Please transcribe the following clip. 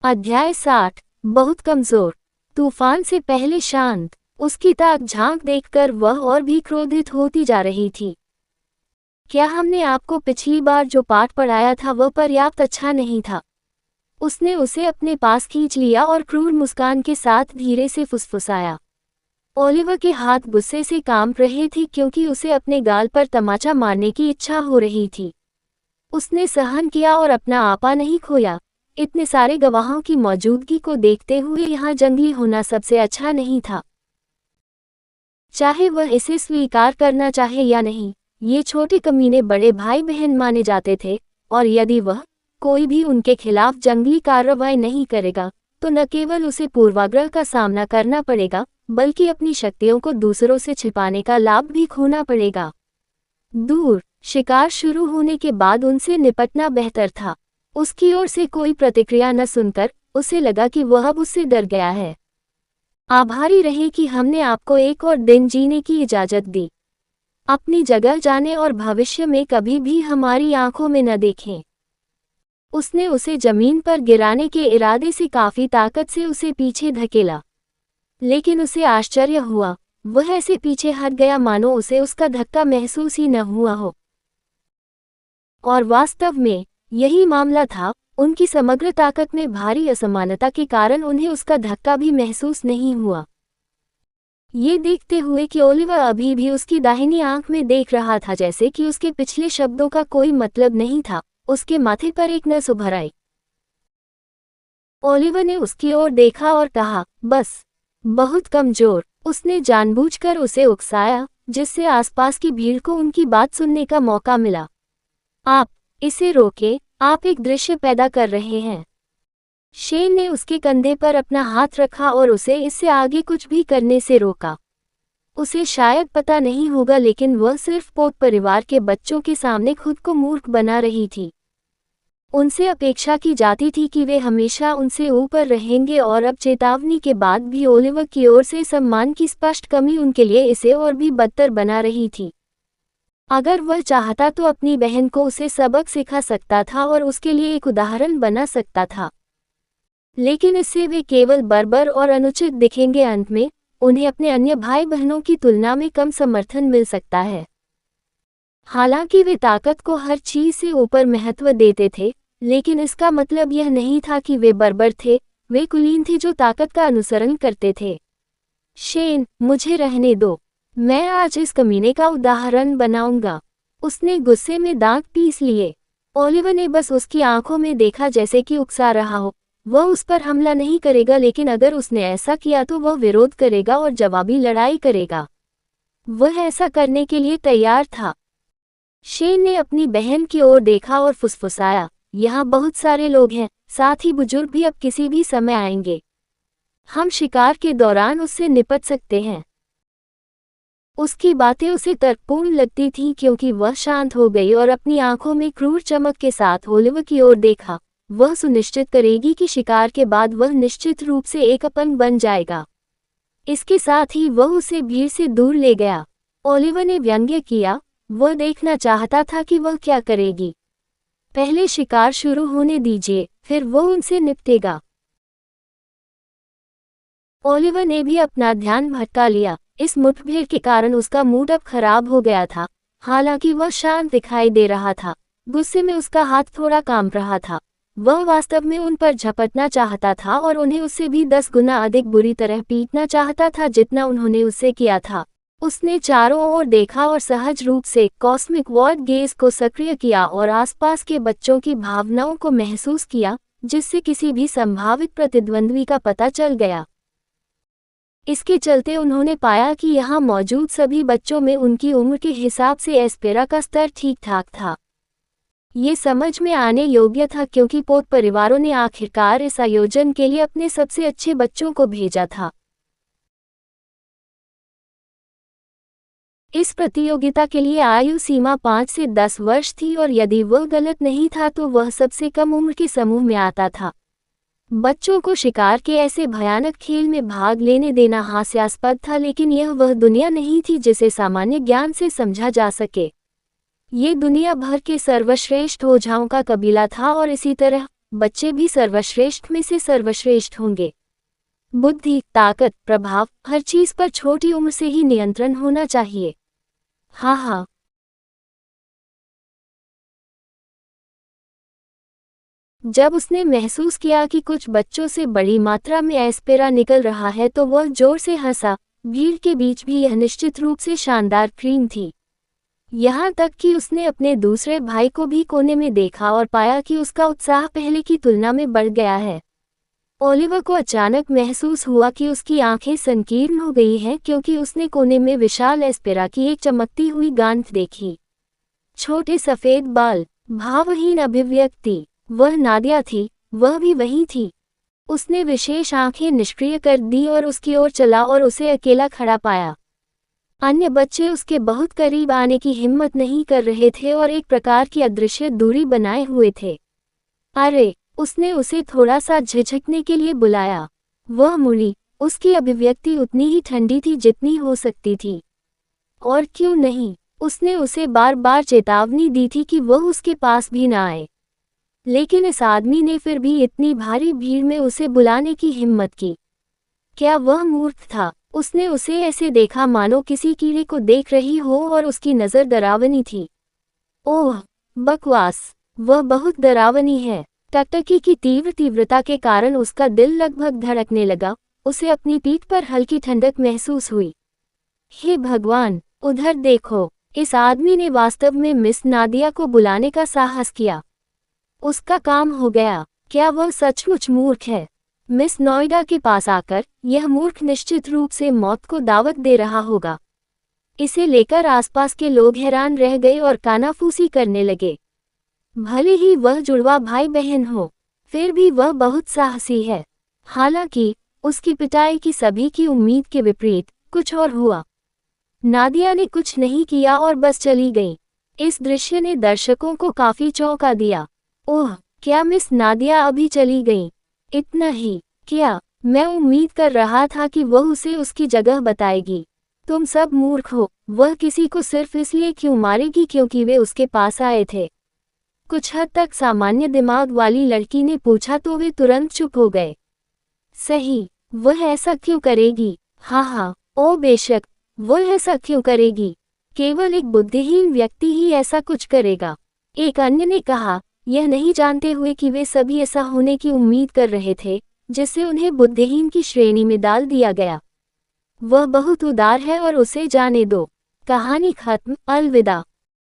अध्याय 60। बहुत कमजोर। तूफान से पहले शांत। उसकी ताक झांक देखकर वह और भी क्रोधित होती जा रही थी। क्या हमने आपको पिछली बार जो पाठ पढ़ाया था वह पर्याप्त अच्छा नहीं था? उसने उसे अपने पास खींच लिया और क्रूर मुस्कान के साथ धीरे से फुसफुसाया। ओलिवर के हाथ गुस्से से कांप रहे थे क्योंकि उसे अपने गाल पर तमाचा मारने की इच्छा हो रही थी। उसने सहन किया और अपना आपा नहीं खोया। इतने सारे गवाहों की मौजूदगी को देखते हुए यहाँ जंगली होना सबसे अच्छा नहीं था। चाहे वह इसे स्वीकार करना चाहे या नहीं, ये छोटे कमीने बड़े भाई बहन माने जाते थे, और यदि वह कोई भी उनके खिलाफ जंगली कार्रवाई नहीं करेगा तो न केवल उसे पूर्वाग्रह का सामना करना पड़ेगा, बल्कि अपनी शक्तियों को दूसरों से छिपाने का लाभ भी खोना पड़ेगा। दूर शिकार शुरू होने के बाद उनसे निपटना बेहतर था। उसकी ओर से कोई प्रतिक्रिया न सुनकर उसे लगा कि वह अब उससे डर गया है। आभारी रहे कि हमने आपको एक और दिन जीने की इजाजत दी। अपनी जगह जाने और भविष्य में कभी भी हमारी आंखों में न देखें। उसने उसे जमीन पर गिराने के इरादे से काफी ताकत से उसे पीछे धकेला, लेकिन उसे आश्चर्य हुआ। वह ऐसे पीछे हट गया मानो उसे उसका धक्का महसूस ही न हुआ हो। और वास्तव में यही मामला था। उनकी समग्र ताकत में भारी असमानता के कारण उन्हें उसका धक्का भी महसूस नहीं हुआ। ये देखते हुए कि ओलिवर अभी भी उसकी दाहिनी आंख में देख रहा था, जैसे कि उसके पिछले शब्दों का कोई मतलब नहीं था, उसके माथे पर एक नस उभर आई। ओलिवर ने उसकी ओर देखा और कहा, बस। बहुत कमजोर। उसने जानबूझकर उसे उकसाया, जिससे आसपास की भीड़ को उनकी बात सुनने का मौका मिला। आप इसे रोके, आप एक दृश्य पैदा कर रहे हैं। शेन ने उसके कंधे पर अपना हाथ रखा और उसे इससे आगे कुछ भी करने से रोका। उसे शायद पता नहीं होगा, लेकिन वह सिर्फ पोत परिवार के बच्चों के सामने खुद को मूर्ख बना रही थी। उनसे अपेक्षा की जाती थी कि वे हमेशा उनसे ऊपर रहेंगे, और अब चेतावनी के बाद भी ओलिवर की ओर से सम्मान की स्पष्ट कमी उनके लिए इसे और भी बदतर बना रही थी। अगर वह चाहता तो अपनी बहन को उसे सबक सिखा सकता था और उसके लिए एक उदाहरण बना सकता था, लेकिन इससे वे केवल बर्बर और अनुचित दिखेंगे। अंत में उन्हें अपने अन्य भाई बहनों की तुलना में कम समर्थन मिल सकता है। हालांकि वे ताकत को हर चीज से ऊपर महत्व देते थे, लेकिन इसका मतलब यह नहीं था कि वे बर्बर थे। वे कुलीन थे जो ताकत का अनुसरण करते थे। शेन, मुझे रहने दो। मैं आज इस कमीने का उदाहरण बनाऊंगा। उसने गुस्से में दांत पीस लिए। ओलिवर ने बस उसकी आंखों में देखा, जैसे कि उकसा रहा हो। वह उस पर हमला नहीं करेगा, लेकिन अगर उसने ऐसा किया तो वह विरोध करेगा और जवाबी लड़ाई करेगा। वह ऐसा करने के लिए तैयार था। शेन ने अपनी बहन की ओर देखा और फुसफुसाया, यहाँ बहुत सारे लोग हैं, साथ ही बुजुर्ग भी अब किसी भी समय आएंगे। हम शिकार के दौरान उससे निपट सकते हैं। उसकी बातें उसे तर्कपूर्ण लगती थीं क्योंकि वह शांत हो गई और अपनी आंखों में क्रूर चमक के साथ ओलिवर की ओर देखा। वह सुनिश्चित करेगी कि शिकार के बाद वह निश्चित रूप से एक अपंग बन जाएगा। इसके साथ ही वह उसे भीड़ से दूर ले गया। ओलिवर ने व्यंग्य किया, वह देखना चाहता था कि वह क्या करेगी। पहले शिकार शुरू होने दीजिए, फिर वह उनसे निपटेगा। ओलिवर ने भी अपना ध्यान भटका लिया। इस मुठभेड़ के कारण उसका मूड अब खराब हो गया था। हालांकि वह शांत दिखाई दे रहा था, गुस्से में उसका हाथ थोड़ा कांप रहा था। वह वास्तव में उन पर झपटना चाहता था और उन्हें उससे भी 10 गुना अधिक बुरी तरह पीटना चाहता था जितना उन्होंने उससे किया था। उसने चारों ओर देखा और सहज रूप से कॉस्मिक वर्ड गेज को सक्रिय किया और आसपास के बच्चों की भावनाओं को महसूस किया, जिससे किसी भी संभावित प्रतिद्वंद्वी का पता चल गया। इसके चलते उन्होंने पाया कि यहाँ मौजूद सभी बच्चों में उनकी उम्र के हिसाब से एस्पेरा का स्तर ठीक ठाक था। ये समझ में आने योग्य था क्योंकि पोत परिवारों ने आखिरकार इस आयोजन के लिए अपने सबसे अच्छे बच्चों को भेजा था। इस प्रतियोगिता के लिए आयु सीमा 5 से 10 वर्ष थी, और यदि वह गलत नहीं था तो वह सबसे कम उम्र के समूह में आता था। बच्चों को शिकार के ऐसे भयानक खेल में भाग लेने देना हास्यास्पद था, लेकिन यह वह दुनिया नहीं थी जिसे सामान्य ज्ञान से समझा जा सके। ये दुनिया भर के सर्वश्रेष्ठ ओझाओं का कबीला था, और इसी तरह बच्चे भी सर्वश्रेष्ठ में से सर्वश्रेष्ठ होंगे। बुद्धि, ताकत, प्रभाव, हर चीज पर छोटी उम्र से ही नियंत्रण होना चाहिए। हाँ हाँ। जब उसने महसूस किया कि कुछ बच्चों से बड़ी मात्रा में एस्पेरा निकल रहा है तो वह जोर से हंसा। भीड़ के बीच भी यह निश्चित रूप से शानदार क्रीम थी। यहाँ तक कि उसने अपने दूसरे भाई को भी कोने में देखा और पाया कि उसका उत्साह पहले की तुलना में बढ़ गया है। ओलिवर को अचानक महसूस हुआ कि उसकी आंखें संकीर्ण हो गई हैं क्योंकि उसने कोने में विशाल एस्पेरा की एक चमकती हुई गांठ देखी। छोटे सफेद बाल, भावहीन अभिव्यक्ति, वह नादिया थी, वह भी वही थी। उसने विशेष आंखें निष्क्रिय कर दी और उसकी ओर चला और उसे अकेला खड़ा पाया। अन्य बच्चे उसके बहुत करीब आने की हिम्मत नहीं कर रहे थे और एक प्रकार की अदृश्य दूरी बनाए हुए थे। अरे, उसने उसे थोड़ा सा झिझकने के लिए बुलाया। वह मुड़ी, उसकी अभिव्यक्ति उतनी ही ठंडी थी जितनी हो सकती थी। और क्यों नहीं, उसने उसे बार बार चेतावनी दी थी कि वह उसके पास भी ना आए। लेकिन इस आदमी ने फिर भी इतनी भारी भीड़ में उसे बुलाने की हिम्मत की। क्या वह मूर्ख था? उसने उसे ऐसे देखा मानो किसी कीड़े को देख रही हो और उसकी नज़र डरावनी थी। ओह, बकवास, वह बहुत डरावनी है। टकटकी की तीव्रता के कारण उसका दिल लगभग धड़कने लगा। उसे अपनी पीठ पर हल्की ठंडक महसूस हुई। हे भगवान, उधर देखो! इस आदमी ने वास्तव में मिस नादिया को बुलाने का साहस किया। उसका काम हो गया। क्या वह सचमुच मूर्ख है? मिस नोएडा के पास आकर यह मूर्ख निश्चित रूप से मौत को दावत दे रहा होगा। इसे लेकर आसपास के लोग हैरान रह गए और कानाफूसी करने लगे। भले ही वह जुड़वा भाई बहन हो, फिर भी वह बहुत साहसी है। हालांकि उसकी पिटाई की सभी की उम्मीद के विपरीत कुछ और हुआ। नादिया ने कुछ नहीं किया और बस चली गई। इस दृश्य ने दर्शकों को काफी चौंका दिया। ओह, क्या मिस नादिया अभी चली गई? इतना ही क्या? मैं उम्मीद कर रहा था कि वह उसे उसकी जगह बताएगी। तुम सब मूर्ख हो। वह किसी को सिर्फ इसलिए क्यों मारेगी क्योंकि वे उसके पास आए थे? कुछ हद तक सामान्य दिमाग वाली लड़की ने पूछा तो वे तुरंत चुप हो गए। सही, वह ऐसा क्यों करेगी? हाँ हाँ, ओ बेशक, वह ऐसा क्यों करेगी? केवल एक बुद्धिहीन व्यक्ति ही ऐसा कुछ करेगा। एक अन्य ने कहा, यह नहीं जानते हुए कि वे सभी ऐसा होने की उम्मीद कर रहे थे, जिससे उन्हें बुद्धिहीन की श्रेणी में डाल दिया गया। वह बहुत उदार है और उसे जाने दो। कहानी खत्म। अलविदा।